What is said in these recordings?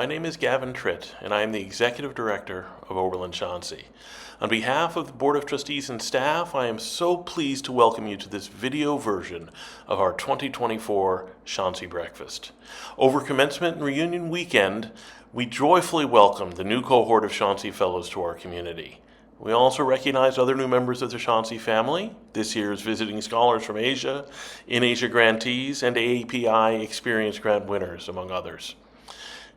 my name is Gavin Tritt, and I am the Executive Director of oberlinshansi. On behalf of the Board of Trustees and staff, I am so pleased to welcome you to this video version of our 2024 Shansi Breakfast. Over commencement and reunion weekend, we joyfully welcomed the new cohort of Shansi Fellows to our community. We also recognize other new members of the Shansi family, this year's visiting scholars from Asia, in-Asia grantees, and AAPI Experience Grant winners, among others.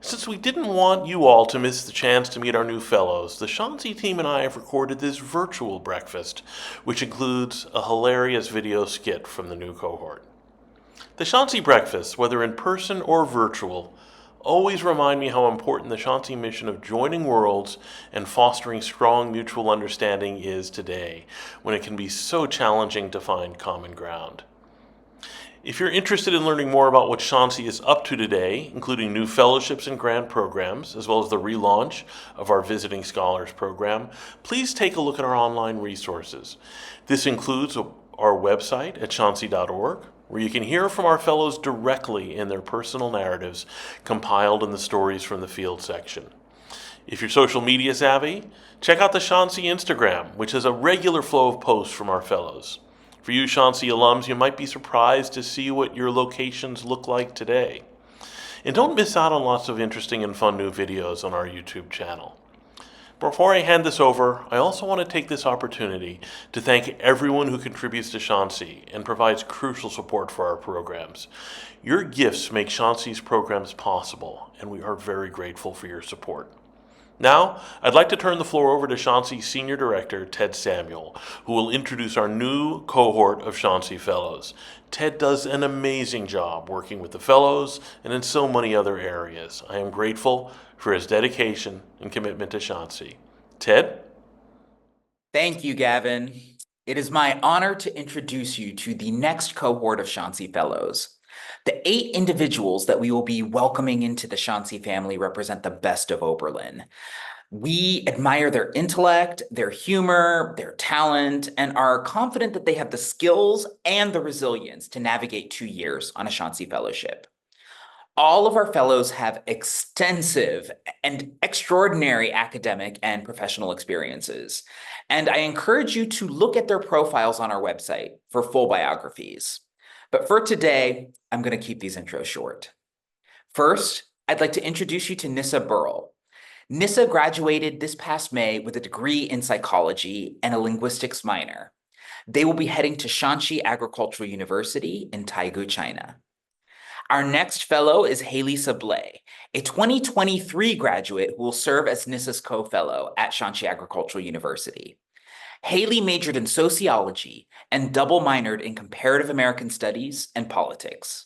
Since we didn't want you all to miss the chance to meet our new fellows, the Shansi team and I have recorded this virtual breakfast, which includes a hilarious video skit from the new cohort. The Shansi Breakfast, whether in person or virtual, always remind me how important the Shansi mission of joining worlds and fostering strong mutual understanding is today, when it can be so challenging to find common ground. If you're interested in learning more about what Shansi is up to today, including new fellowships and grant programs, as well as the relaunch of our Visiting Scholars program, please take a look at our online resources. This includes our website at shansi.org, where you can hear from our fellows directly in their personal narratives compiled in the Stories from the Field section. If you're social media savvy, check out the Shansi Instagram, which has a regular flow of posts from our fellows. For you Shansi alums, you might be surprised to see what your locations look like today. And don't miss out on lots of interesting and fun new videos on our YouTube channel. Before I hand this over, I also want to take this opportunity to thank everyone who contributes to Shansi and provides crucial support for our programs. Your gifts make Shansi's programs possible, and we are very grateful for your support. Now, I'd like to turn the floor over to Shansi's Senior Director, Ted Samuel, who will introduce our new cohort of Shansi Fellows. Ted does an amazing job working with the Fellows and in so many other areas. I am grateful for his dedication and commitment to Shansi. Ted? Thank you, Gavin. It is my honor to introduce you to the next cohort of Shansi Fellows. The 8 individuals that we will be welcoming into the Shansi family represent the best of Oberlin. We admire their intellect, their humor, their talent, and are confident that they have the skills and the resilience to navigate 2 years on a Shansi Fellowship. All of our fellows have extensive and extraordinary academic and professional experiences, and I encourage you to look at their profiles on our website for full biographies. But for today, I'm going to keep these intros short. First, I'd like to introduce you to Nissa Burrell. Nissa graduated this past May with a degree in psychology and a linguistics minor. They will be heading to Shanxi Agricultural University in Taiguchi, China. Our next fellow is Haley Sablé, a 2023 graduate who will serve as Nissa's co-fellow at Shanxi Agricultural University. Haley majored in sociology and double minored in comparative American studies and politics.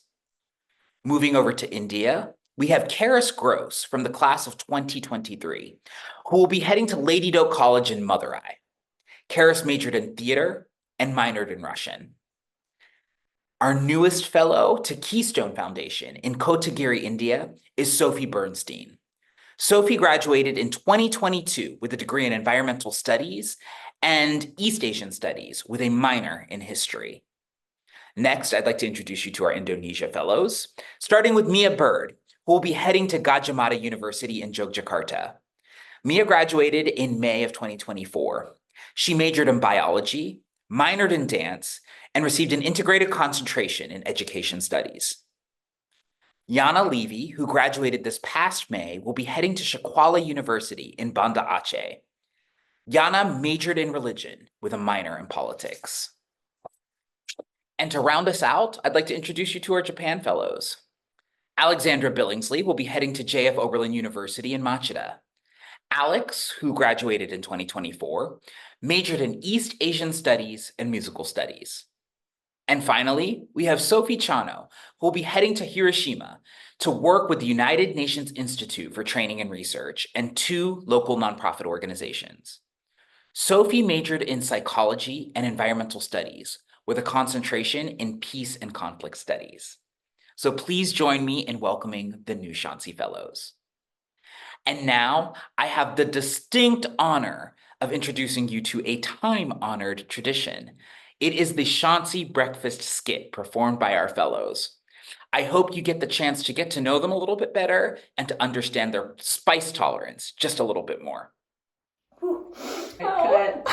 Moving over to India, we have Karis Gross from the class of 2023, who will be heading to Lady Doak College in Madurai. Karis majored in theater and minored in Russian. Our newest fellow to Keystone Foundation in Kotagiri, India, is Sophie Bernstein. Sophie graduated in 2022 with a degree in environmental studies and East Asian studies with a minor in history. Next, I'd like to introduce you to our Indonesia fellows, starting with Mia Bird, who will be heading to Gadjah Mada University in Yogyakarta. Mia graduated in May of 2024. She majored in biology, minored in dance, and received an integrated concentration in education studies. Yana Levy, who graduated this past May, will be heading to Shakwala University in Banda Aceh. Yana majored in religion with a minor in politics. And to round us out, I'd like to introduce you to our Japan fellows. Alexandra Billingsley will be heading to JF Oberlin University in Machida. Alex, who graduated in 2024, majored in East Asian Studies and Musical Studies. And finally, we have Sophie Chano, who will be heading to Hiroshima to work with the United Nations Institute for Training and Research and 2 local nonprofit organizations. Sophie majored in psychology and environmental studies with a concentration in peace and conflict studies. So please join me in welcoming the new Shansi Fellows. And now I have the distinct honor of introducing you to a time-honored tradition. It is the Shansi Breakfast skit performed by our fellows. I hope you get the chance to get to know them a little bit better and to understand their spice tolerance just a little bit more. Cut.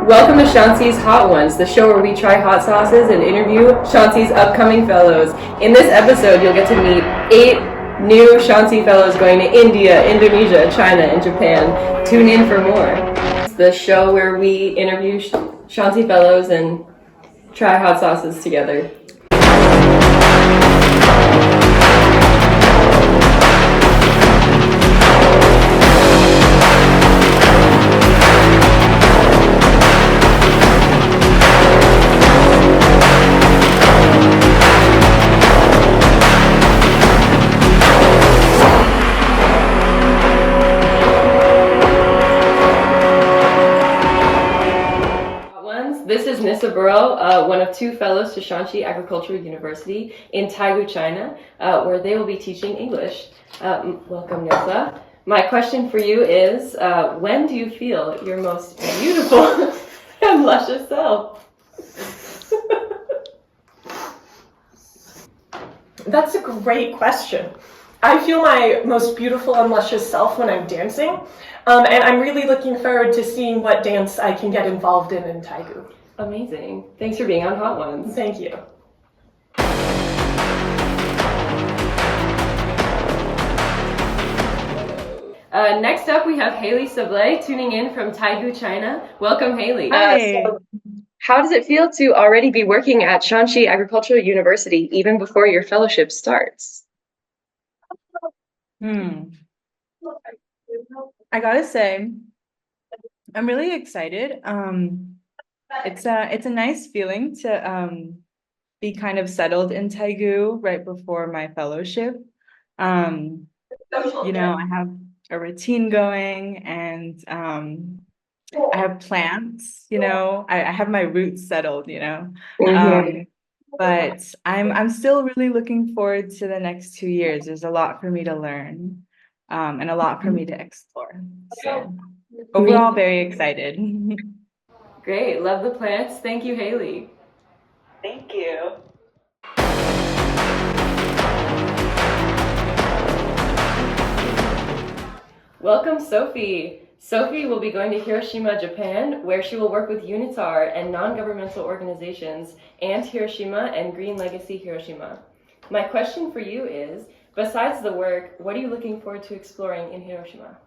Welcome to Shansi's Hot Ones, the show where we try hot sauces and interview Shansi's upcoming fellows. In this episode, you'll get to meet 8 new Shansi fellows going to India, Indonesia, China, and Japan. Tune in for more. It's the show where we interview Shansi fellows and try hot sauces together. This is Nissa Burrow, one of 2 fellows to Shansi Agricultural University in Taegu, China, where they will be teaching English. Welcome, Nissa. My question for you is, when do you feel your most beautiful and luscious self? That's a great question. I feel my most beautiful and luscious self when I'm dancing, and I'm really looking forward to seeing what dance I can get involved in Taegu. Amazing. Thanks for being on Hot Ones. Thank you. Next up, we have Haley Sablé tuning in from Taegu, China. Welcome, Haley. Hi. How does it feel to already be working at Shansi Agricultural University even before your fellowship starts? I gotta say, I'm really excited. It's a nice feeling to be kind of settled in Taegu right before my fellowship. You know, I have a routine going and I have plants, you know, I have my roots settled, you know. But I'm still really looking forward to the next 2 years. There's a lot for me to learn, and a lot for me to explore. So overall, very excited. Great. Love the plants. Thank you, Haley. Thank you. Welcome, Sophie. Sophie will be going to Hiroshima, Japan, where she will work with UNITAR and non-governmental organizations and Hiroshima and Green Legacy Hiroshima. My question for you is, besides the work, what are you looking forward to exploring in Hiroshima?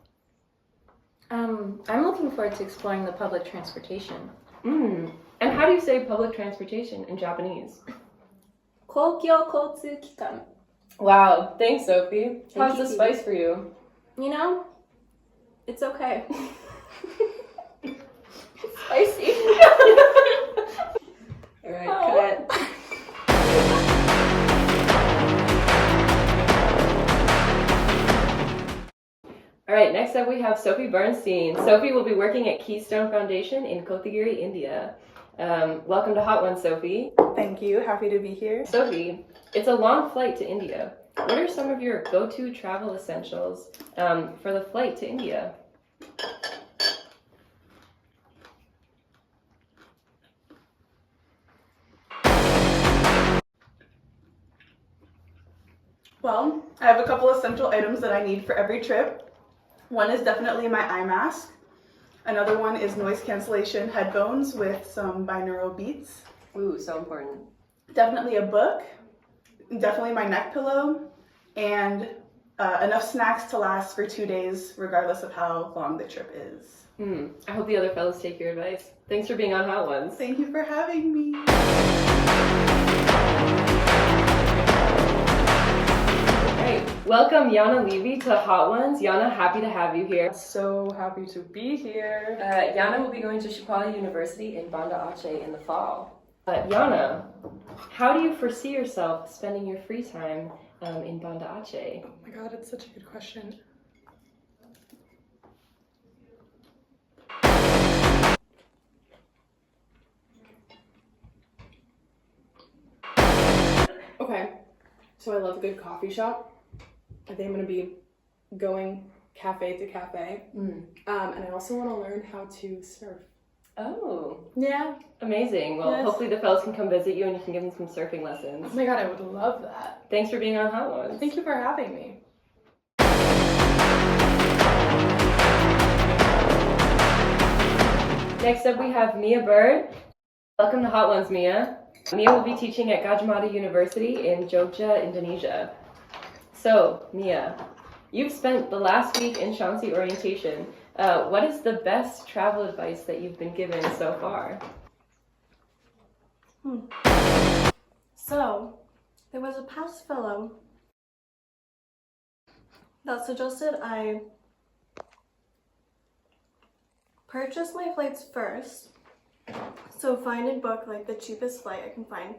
I'm looking forward to exploring the public transportation. And how do you say public transportation in Japanese? 公共交通機関. Wow, thanks, Sophie. How's you, the spice for you? You know, it's okay. Spicy. All right, cut. All right, next up we have Sophie Bernstein. Sophie will be working at Keystone Foundation in Kotagiri, India. Welcome to Hot One, Sophie. Thank you. Happy to be here. Sophie, it's a long flight to India. What are some of your go-to travel essentials for the flight to India? Well, I have a couple essential items that I need for every trip. One is definitely my eye mask. Another one is noise cancellation headphones with some binaural beats. Ooh, so important. Definitely a book. Definitely my neck pillow. And enough snacks to last for 2 days, regardless of how long the trip is. I hope the other fellows take your advice. Thanks for being on Hot Ones. Thank you for having me. Welcome Yana Levy to Hot Ones. Yana, happy to have you here. So happy to be here. Yana will be going to Shipali University in Banda Aceh in the fall. Yana, how do you foresee yourself spending your free time in Banda Aceh? Oh my god, it's such a good question. Okay, so I love a good coffee shop. I think I'm gonna be going cafe to cafe. And I also want to learn how to surf. Oh, Yeah. amazing. Well, Yes. hopefully the fellows can come visit you and you can give them some surfing lessons. Oh my god, I would love that. Thanks for being on Hot Ones. Thank you for having me. Next up, we have Mia Bird. Welcome to Hot Ones, Mia. Mia will be teaching at Gajah Mada University in Jogja, Indonesia. So, Mia, you've spent the last week in Shansi orientation. What is the best travel advice that you've been given so far? So, there was a past fellow that suggested I purchase my flights first. So find and book like the cheapest flight I can find,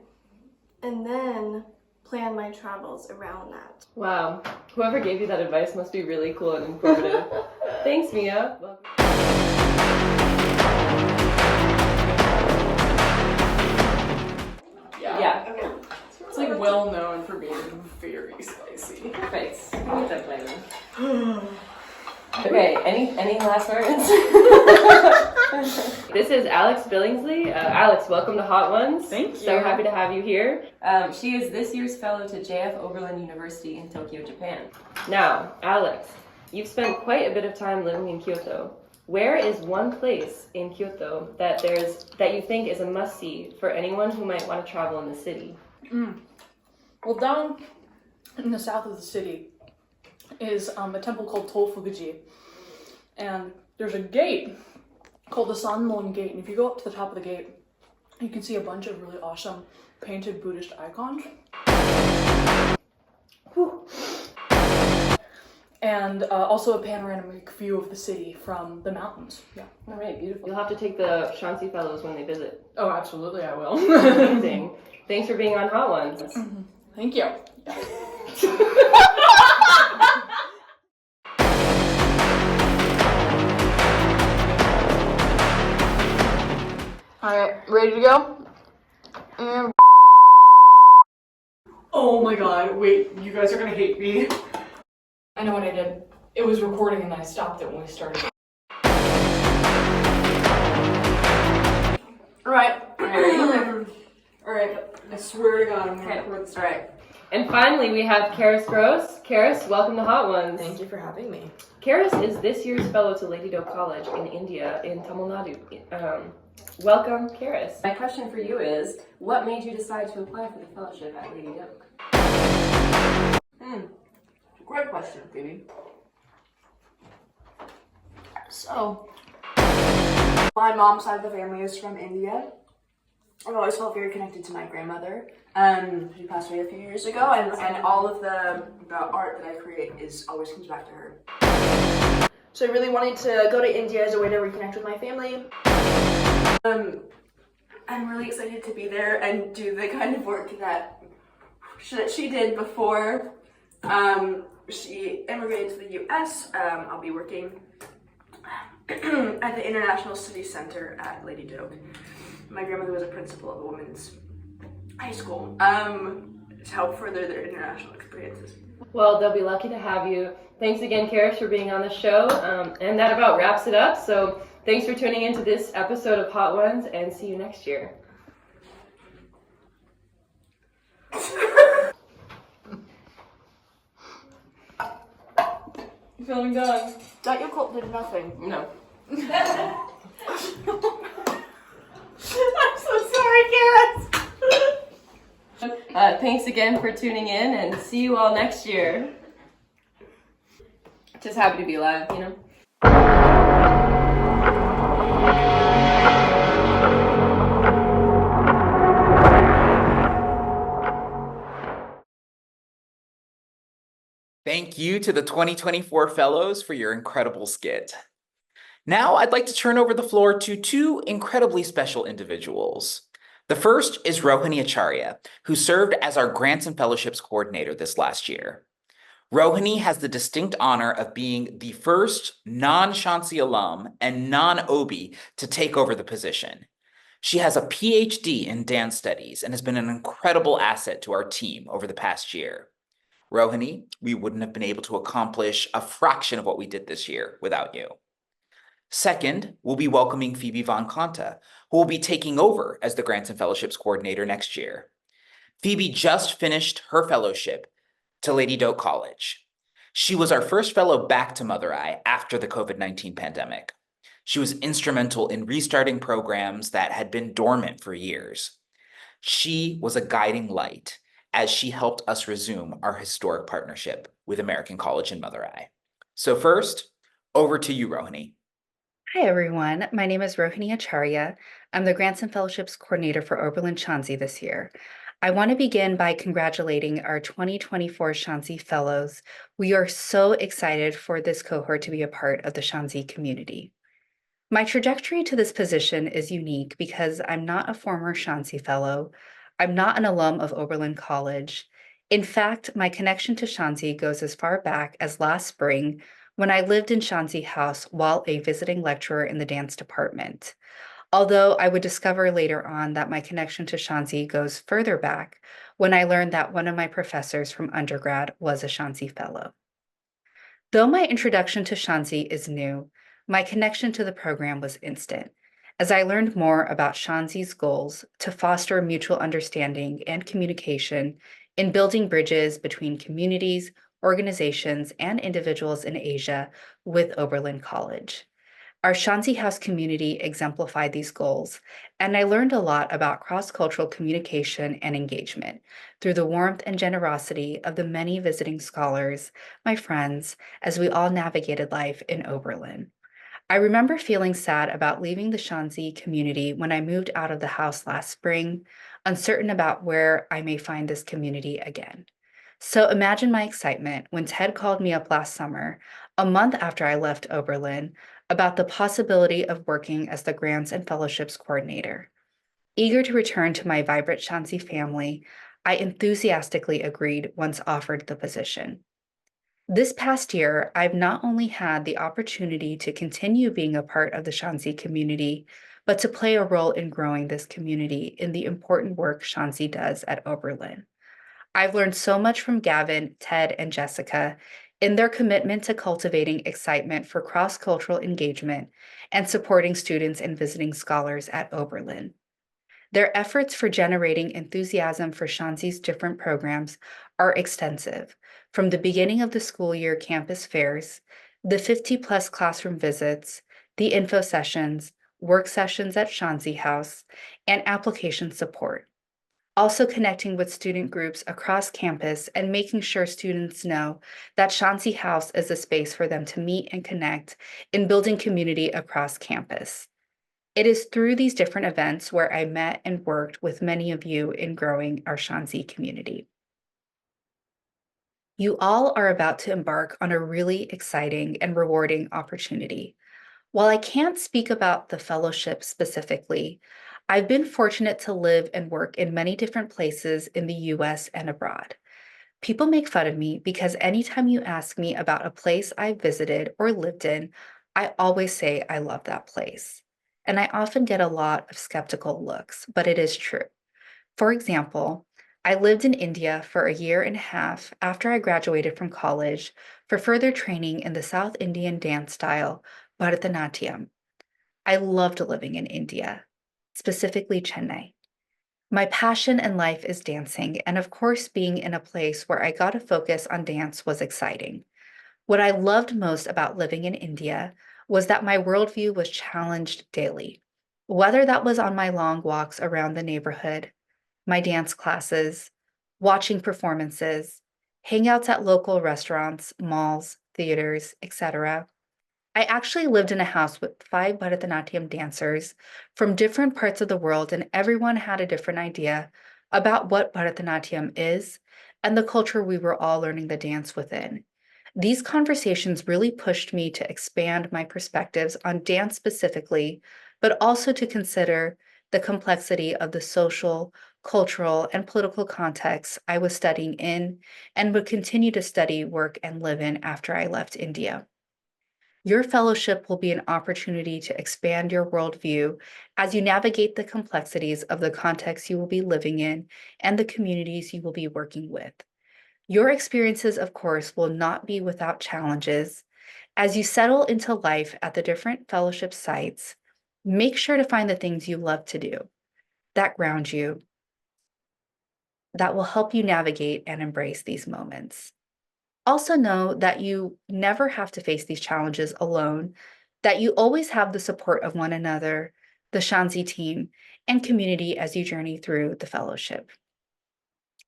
and then plan my travels around that. Wow, whoever gave you that advice must be really cool and informative. Thanks, Mia. Yeah. Okay. It's like well known for being very spicy. Thanks. Okay, any last words? This is Alex Billingsley. Alex, welcome to Hot Ones. Thank you. So happy to have you here. She is this year's fellow to JF Oberlin University in Tokyo, Japan. Now, Alex, you've spent quite a bit of time living in Kyoto. Where is one place in Kyoto that you think is a must-see for anyone who might want to travel in the city? Well, down in the south of the city is a temple called Tofuguji, and there's a gate called the Sanmon Gate, and if you go up to the top of the gate, you can see a bunch of really awesome painted Buddhist icons. Whew. And also a panoramic view of the city from the mountains. Yeah. All right, beautiful. You'll have to take the Shansi Fellows when they visit. Oh, absolutely, I will. Amazing. Thanks for being on Hot Ones. Thank you. Alright, ready to go? And oh my god, wait, you guys are gonna hate me. I know what I did. It was recording and I stopped it when we started. Alright. Alright, I swear to god I'm gonna record this. Alright. And finally, we have Karis Gross. Karis, welcome to Hot Ones. Thank you for having me. Karis is this year's fellow to Lady Doak College in India, in Tamil Nadu. Welcome, Karis. My question for you is, what made you decide to apply for the fellowship at Lady Doak? Great question, Phoebe. So, my mom's side of the family is from India. I've always felt very connected to my grandmother. She passed away a few years ago, and all of the art that I create always comes back to her. So I really wanted to go to India as a way to reconnect with my family. I'm really excited to be there and do the kind of work that she did before she immigrated to the US. I'll be working at the International Studies Center at Lady Doak. My grandmother was a principal of a women's high school to help further their international experiences. Well, they'll be lucky to have you. Thanks again, Karis, for being on the show. And that about wraps it up. So thanks for tuning into this episode of Hot Ones, and see you next year. You feeling done? That your cult did nothing. No. I'm so sorry, Karis. Thanks again for tuning in, and see you all next year. Just happy to be alive, you know? Thank you to the 2024 fellows for your incredible skit. Now I'd like to turn over the floor to two incredibly special individuals. The first is Rohini Acharya, who served as our Grants and Fellowships Coordinator this last year. Rohini has the distinct honor of being the first non-Shansi alum and non-OB to take over the position. She has a PhD in dance studies and has been an incredible asset to our team over the past year. Rohini, we wouldn't have been able to accomplish a fraction of what we did this year without you. Second, we'll be welcoming Phoebe von Conta, who will be taking over as the Grants and Fellowships Coordinator next year. Phoebe just finished her fellowship to Lady Doak College. She was our first fellow back to Mother Eye after the COVID-19 pandemic. She was instrumental in restarting programs that had been dormant for years. She was a guiding light as she helped us resume our historic partnership with American College and Mother Eye. So first, over to you, Rohini. Hi, everyone. My name is Rohini Acharya. I'm the Grants and Fellowships Coordinator for Oberlinshansi this year. I want to begin by congratulating our 2024 Shansi Fellows. We are so excited for this cohort to be a part of the Shansi community. My trajectory to this position is unique because I'm not a former Shansi Fellow. I'm not an alum of Oberlin College. In fact, my connection to Shansi goes as far back as last spring when I lived in Shansi House while a visiting lecturer in the dance department. Although I would discover later on that my connection to Shansi goes further back when I learned that one of my professors from undergrad was a Shansi Fellow. Though my introduction to Shansi is new, my connection to the program was instant, as I learned more about Shansi's goals to foster mutual understanding and communication in building bridges between communities, organizations, and individuals in Asia with Oberlin College. Our Shansi House community exemplified these goals, and I learned a lot about cross-cultural communication and engagement through the warmth and generosity of the many visiting scholars, my friends, as we all navigated life in Oberlin. I remember feeling sad about leaving the Shansi community when I moved out of the house last spring, uncertain about where I may find this community again. So imagine my excitement when Ted called me up last summer, a month after I left Oberlin, about the possibility of working as the Grants and Fellowships Coordinator. Eager to return to my vibrant Shansi family, I enthusiastically agreed once offered the position. This past year, I've not only had the opportunity to continue being a part of the Shansi community, but to play a role in growing this community in the important work Shansi does at Oberlin. I've learned so much from Gavin, Ted, and Jessica in their commitment to cultivating excitement for cross-cultural engagement and supporting students and visiting scholars at Oberlin. Their efforts for generating enthusiasm for Shansi's different programs are extensive, from the beginning of the school year campus fairs, the 50-plus classroom visits, the info sessions, work sessions at Shansi House, and application support. Also connecting with student groups across campus and making sure students know that Shansi House is a space for them to meet and connect in building community across campus. It is through these different events where I met and worked with many of you in growing our Shansi community. You all are about to embark on a really exciting and rewarding opportunity. While I can't speak about the fellowship specifically, I've been fortunate to live and work in many different places in the US and abroad. People make fun of me because anytime you ask me about a place I've visited or lived in, I always say I love that place. And I often get a lot of skeptical looks, but it is true. For example, I lived in India for a year and a half after I graduated from college for further training in the South Indian dance style, Bharatanatyam. I loved living in India, specifically Chennai. My passion in life is dancing, and of course, being in a place where I got to focus on dance was exciting. What I loved most about living in India was that my worldview was challenged daily, whether that was on my long walks around the neighborhood, my dance classes, watching performances, hangouts at local restaurants, malls, theaters, etc. I actually lived in a house with 5 Bharatanatyam dancers from different parts of the world, and everyone had a different idea about what Bharatanatyam is and the culture we were all learning the dance within. These conversations really pushed me to expand my perspectives on dance specifically, but also to consider the complexity of the social, cultural, and political contexts I was studying in and would continue to study, work, and live in after I left India. Your fellowship will be an opportunity to expand your worldview as you navigate the complexities of the context you will be living in and the communities you will be working with. Your experiences, of course, will not be without challenges. As you settle into life at the different fellowship sites, make sure to find the things you love to do that ground you, that will help you navigate and embrace these moments. Also, know that you never have to face these challenges alone, that you always have the support of one another, the Shansi team, and community as you journey through the fellowship.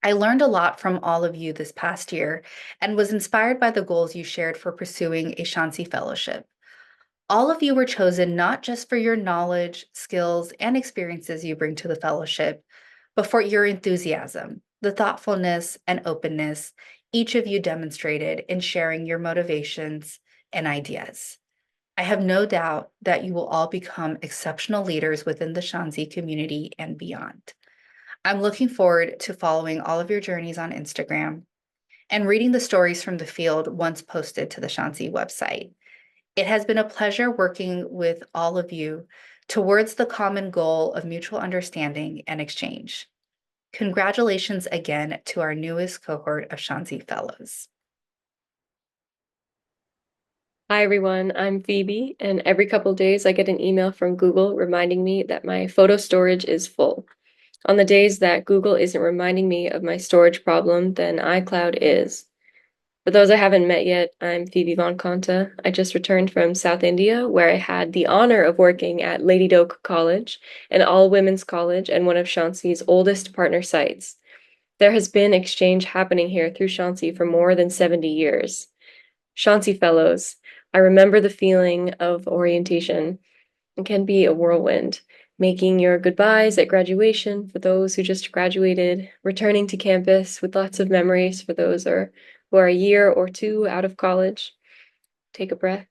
I learned a lot from all of you this past year and was inspired by the goals you shared for pursuing a Shansi fellowship. All of you were chosen not just for your knowledge, skills, and experiences you bring to the fellowship, but for your enthusiasm, the thoughtfulness and openness each of you demonstrated in sharing your motivations and ideas. I have no doubt that you will all become exceptional leaders within the Shansi community and beyond. I'm looking forward to following all of your journeys on Instagram and reading the stories from the field once posted to the Shansi website. It has been a pleasure working with all of you towards the common goal of mutual understanding and exchange. Congratulations again to our newest cohort of Shansi Fellows. Hi everyone, I'm Phoebe, and every couple days I get an email from Google reminding me that my photo storage is full. On the days that Google isn't reminding me of my storage problem, then iCloud is. For those I haven't met yet, I'm Phoebe von Conta. I just returned from South India, where I had the honor of working at Lady Doak College, an all-women's college and one of Shansi's oldest partner sites. There has been exchange happening here through Shansi for more than 70 years. Shansi Fellows, I remember the feeling of orientation. It can be a whirlwind. Making your goodbyes at graduation for those who just graduated, returning to campus with lots of memories for those who are a year or two out of college. Take a breath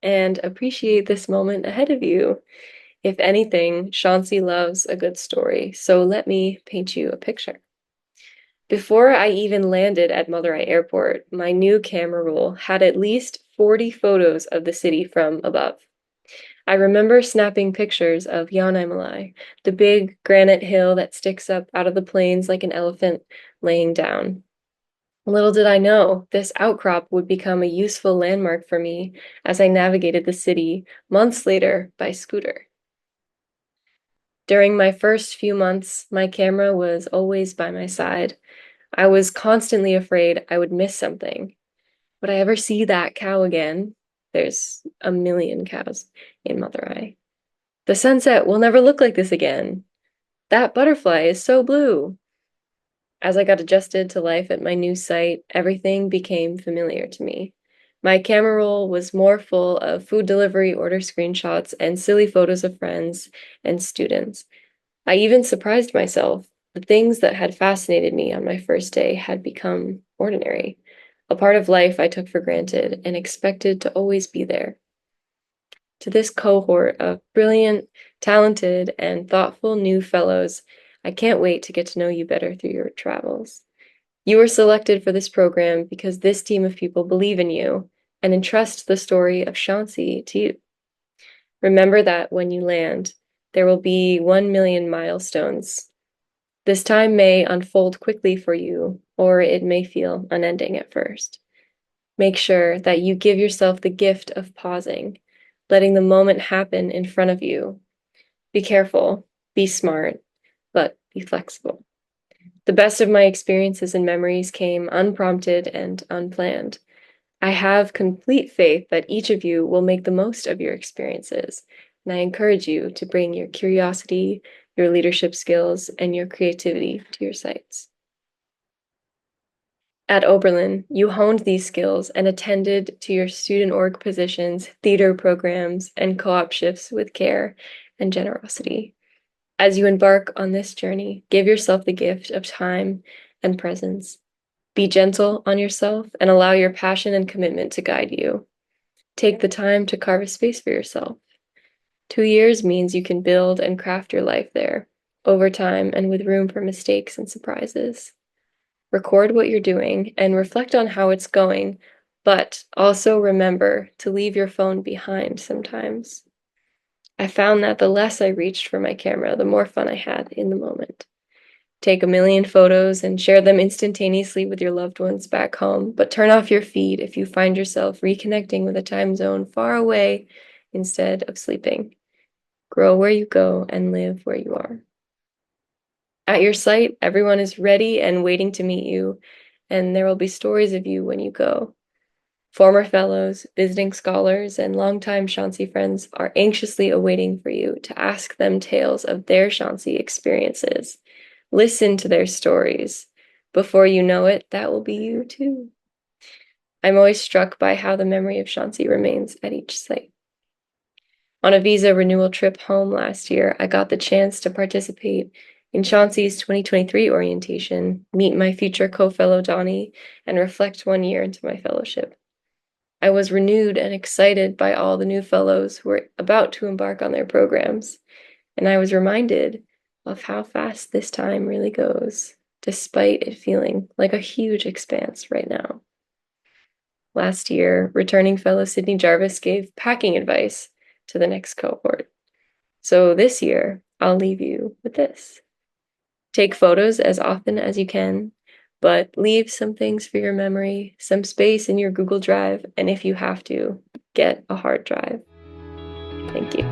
and appreciate this moment ahead of you. If anything, Shansi loves a good story, so let me paint you a picture. Before I even landed at Madurai Airport, my new camera roll had at least 40 photos of the city from above. I remember snapping pictures of Yanaimalai, the big granite hill that sticks up out of the plains like an elephant laying down. Little did I know, this outcrop would become a useful landmark for me as I navigated the city months later by scooter. During my first few months, my camera was always by my side. I was constantly afraid I would miss something. Would I ever see that cow again? There's a million cows in Madurai. The sunset will never look like this again. That butterfly is so blue. As I got adjusted to life at my new site, everything became familiar to me. My camera roll was more full of food delivery order screenshots and silly photos of friends and students. I even surprised myself. The things that had fascinated me on my first day had become ordinary, a part of life I took for granted and expected to always be there. To this cohort of brilliant, talented, and thoughtful new fellows, I can't wait to get to know you better through your travels. You were selected for this program because this team of people believe in you and entrust the story of Shansi to you. Remember that when you land, there will be 1 million milestones. This time may unfold quickly for you, or it may feel unending at first. Make sure that you give yourself the gift of pausing, letting the moment happen in front of you. Be careful, be smart, but be flexible. The best of my experiences and memories came unprompted and unplanned. I have complete faith that each of you will make the most of your experiences, and I encourage you to bring your curiosity, your leadership skills, and your creativity to your sites. At Oberlin, you honed these skills and attended to your student org positions, theater programs, and co-op shifts with care and generosity. As you embark on this journey, give yourself the gift of time and presence. Be gentle on yourself and allow your passion and commitment to guide you. Take the time to carve a space for yourself. 2 years means you can build and craft your life there, over time and with room for mistakes and surprises. Record what you're doing and reflect on how it's going, but also remember to leave your phone behind sometimes. I found that the less I reached for my camera, the more fun I had in the moment. Take a million photos and share them instantaneously with your loved ones back home, but turn off your feed if you find yourself reconnecting with a time zone far away instead of sleeping. Grow where you go and live where you are. At your site, everyone is ready and waiting to meet you, and there will be stories of you when you go. Former fellows, visiting scholars, and longtime Shansi friends are anxiously awaiting for you to ask them tales of their Shansi experiences. Listen to their stories. Before you know it, that will be you too. I'm always struck by how the memory of Shansi remains at each site. On a visa renewal trip home last year, I got the chance to participate in Shansi's 2023 orientation, meet my future co-fellow Donnie, and reflect 1 year into my fellowship. I was renewed and excited by all the new fellows who were about to embark on their programs, and I was reminded of how fast this time really goes, despite it feeling like a huge expanse right now. Last year, returning fellow Sydney Jarvis gave packing advice to the next cohort. So this year, I'll leave you with this. Take photos as often as you can, but leave some things for your memory, some space in your Google Drive, and if you have to, get a hard drive. Thank you.